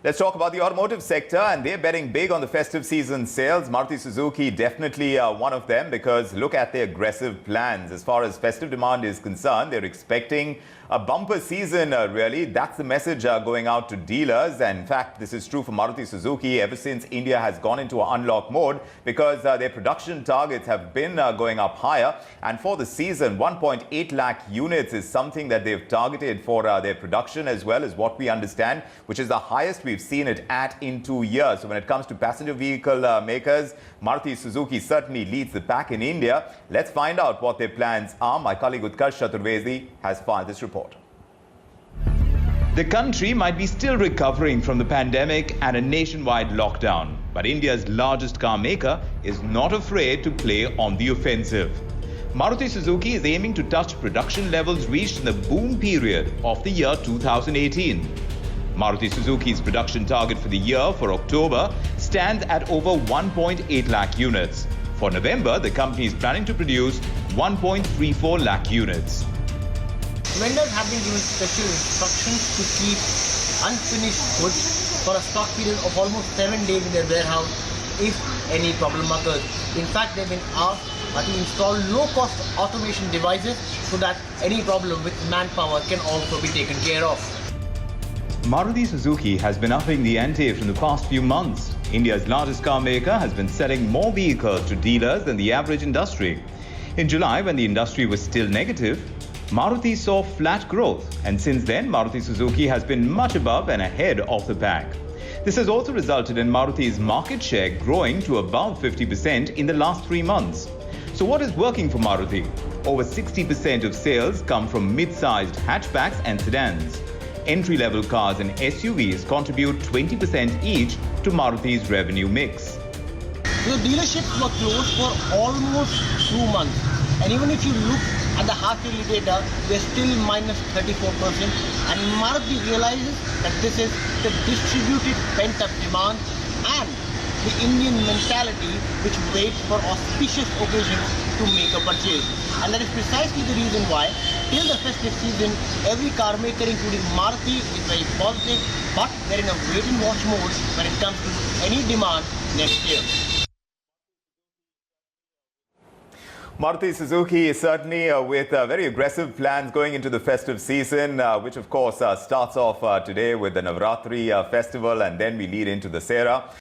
Let's talk about the automotive sector, and they're betting big on the festive season sales. Maruti Suzuki definitely one of them, because look at their aggressive plans. As far as festive demand is concerned, they're expecting a bumper season, really. That's the message going out to dealers. And in fact, this is true for Maruti Suzuki ever since India has gone into an unlock mode, because their production targets have been going up higher. And for the season, 1.8 lakh units is something that they've targeted for their production, as well as what we understand, which is the highest we've seen it at in 2 years. So when it comes to passenger vehicle makers, Maruti Suzuki certainly leads the pack in India. Let's find out what their plans are. My colleague Utkarsh Chaturvedi has filed this report. The country might be still recovering from the pandemic and a nationwide lockdown, but India's largest car maker is not afraid to play on the offensive. Maruti Suzuki is aiming to touch production levels reached in the boom period of the year 2018. Maruti Suzuki's production target for the year for October stands at over 1.8 lakh units. For November, the company is planning to produce 1.34 lakh units. Vendors have been given special instructions to keep unfinished goods for a stock period of almost 7 days in their warehouse if any problem occurs. In fact, they've been asked to install low-cost automation devices so that any problem with manpower can also be taken care of. Maruti Suzuki has been upping the ante from the past few months. India's largest car maker has been selling more vehicles to dealers than the average industry. In July, when the industry was still negative, Maruti saw flat growth, and since then Maruti Suzuki has been much above and ahead of the pack. This has also resulted in Maruti's market share growing to above 50% in the last 3 months. So what is working for Maruti? Over 60% of sales come from mid-sized hatchbacks and sedans. Entry-level cars and SUVs contribute 20% each to Maruti's revenue mix. The dealerships were closed for almost 2 months, and even if you look at the half-yearly data, they're still minus 34%. And Maruti realizes that this is the distributed pent-up demand and the Indian mentality which waits for auspicious occasions to make a purchase. And that is precisely the reason why, till the festive season, every car maker, including Maruti, is very positive, but they're in a wait-and-watch mode when it comes to any demand next year. Maruti Suzuki is certainly with very aggressive plans going into the festive season, which of course starts off today with the Navratri festival, and then we lead into the Sera.